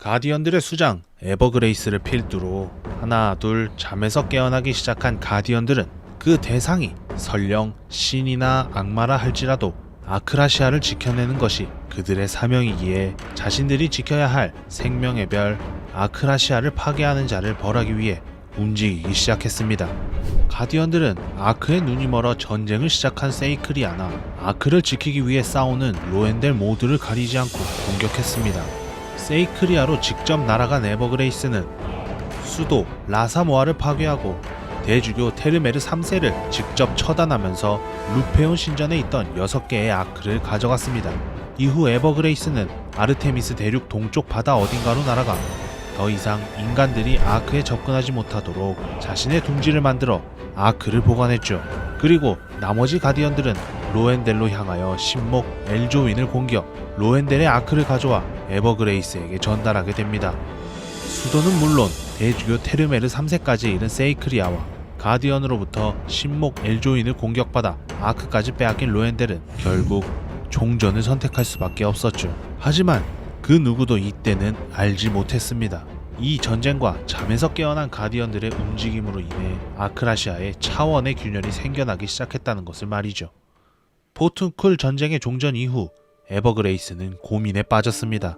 가디언들의 수장 에버그레이스를 필두로 하나 둘 잠에서 깨어나기 시작한 가디언들은 그 대상이 설령 신이나 악마라 할지라도 아크라시아를 지켜내는 것이 그들의 사명이기에 자신들이 지켜야 할 생명의 별 아크라시아를 파괴하는 자를 벌하기 위해 움직이기 시작했습니다. 가디언들은 아크의 눈이 멀어 전쟁을 시작한 세이크리아나 아크를 지키기 위해 싸우는 로엔델 모두를 가리지 않고 공격했습니다. 세이크리아로 직접 날아간 에버그레이스는 수도 라사모아를 파괴하고 대주교 테르메르 3세를 직접 처단하면서 루페온 신전에 있던 6개의 아크를 가져갔습니다. 이후 에버그레이스는 아르테미스 대륙 동쪽 바다 어딘가로 날아가 더 이상 인간들이 아크에 접근하지 못하도록 자신의 둥지를 만들어 아크를 보관했죠. 그리고 나머지 가디언들은 로엔델로 향하여 신목 엘조윈을 공격, 로엔델의 아크를 가져와 에버그레이스에게 전달하게 됩니다. 수도는 물론 대주교 테르메르 3세까지 이른 세이크리아와 가디언으로부터 신목 엘조인을 공격받아 아크까지 빼앗긴 로엔델은 결국 종전을 선택할 수밖에 없었죠. 하지만 그 누구도 이때는 알지 못했습니다. 이 전쟁과 잠에서 깨어난 가디언들의 움직임으로 인해 아크라시아에 차원의 균열이 생겨나기 시작했다는 것을 말이죠. 포튼쿨 전쟁의 종전 이후 에버그레이스는 고민에 빠졌습니다.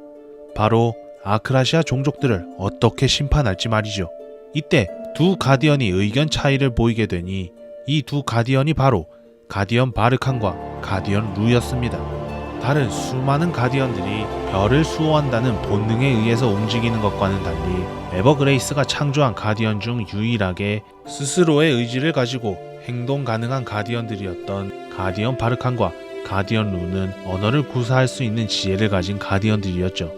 바로 아크라시아 종족들을 어떻게 심판할지 말이죠. 이때 두 가디언이 의견 차이를 보이게 되니 이 두 가디언이 바로 가디언 바르칸과 가디언 루였습니다. 다른 수많은 가디언들이 별을 수호한다는 본능에 의해서 움직이는 것과는 달리 에버그레이스가 창조한 가디언 중 유일하게 스스로의 의지를 가지고 행동 가능한 가디언들이었던 가디언 바르칸과 가디언 루는 언어를 구사할 수 있는 지혜를 가진 가디언들이었죠.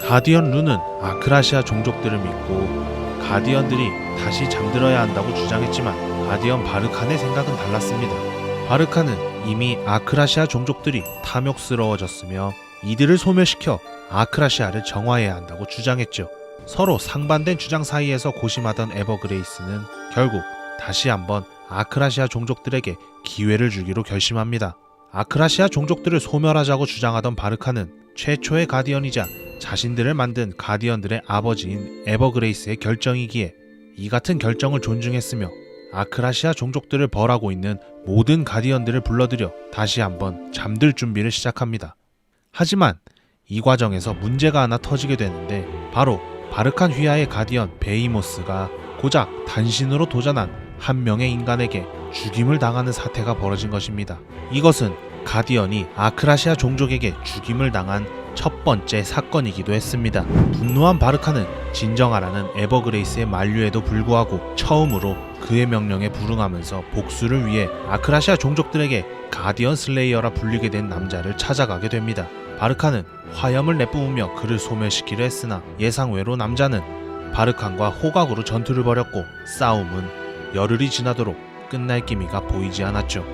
가디언 루는 아크라시아 종족들을 믿고 가디언들이 다시 잠들어야 한다고 주장했지만 가디언 바르칸의 생각은 달랐습니다. 바르칸은 이미 아크라시아 종족들이 탐욕스러워졌으며 이들을 소멸시켜 아크라시아를 정화해야 한다고 주장했죠. 서로 상반된 주장 사이에서 고심하던 에버그레이스는 결국 다시 한번 아크라시아 종족들에게 기회를 주기로 결심합니다. 아크라시아 종족들을 소멸하자고 주장하던 바르칸은 최초의 가디언이자 자신들을 만든 가디언들의 아버지인 에버그레이스의 결정이기에 이 같은 결정을 존중했으며 아크라시아 종족들을 벌하고 있는 모든 가디언들을 불러들여 다시 한번 잠들 준비를 시작합니다. 하지만 이 과정에서 문제가 하나 터지게 되는데 바로 바르칸 휘하의 가디언 베이모스가 고작 단신으로 도전한 한 명의 인간에게 죽임을 당하는 사태가 벌어진 것입니다. 이것은 가디언이 아크라시아 종족에게 죽임을 당한 첫 번째 사건이기도 했습니다. 분노한 바르칸은 진정하라는 에버그레이스의 만류에도 불구하고 처음으로 그의 명령에 불응하면서 복수를 위해 아크라시아 종족들에게 가디언 슬레이어라 불리게 된 남자를 찾아가게 됩니다. 바르칸은 화염을 내뿜으며 그를 소멸시키려 했으나 예상외로 남자는 바르칸과 호각으로 전투를 벌였고 싸움은 열흘이 지나도록 끝날 기미가 보이지 않았죠.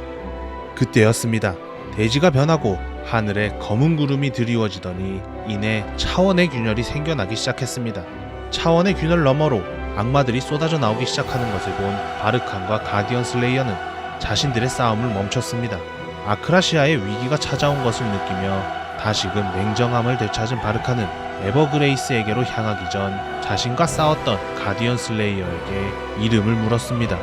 그때였습니다. 대지가 변하고 하늘에 검은 구름이 드리워지더니 이내 차원의 균열이 생겨나기 시작했습니다. 차원의 균열 너머로 악마들이 쏟아져 나오기 시작하는 것을 본 바르칸과 가디언 슬레이어는 자신들의 싸움을 멈췄습니다. 아크라시아의 위기가 찾아온 것을 느끼며 다시금 냉정함을 되찾은 바르칸은 에버그레이스에게로 향하기 전 자신과 싸웠던 가디언 슬레이어에게 이름을 물었습니다.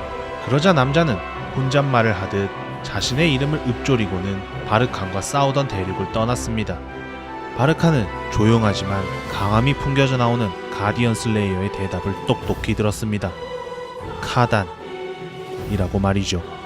그러자 남자는 혼잣말을 하듯 자신의 이름을 읊조리고는 바르칸과 싸우던 대륙을 떠났습니다. 바르칸은 조용하지만 강함이 풍겨져 나오는 가디언 슬레이어의 대답을 똑똑히 들었습니다. 카단이라고 말이죠.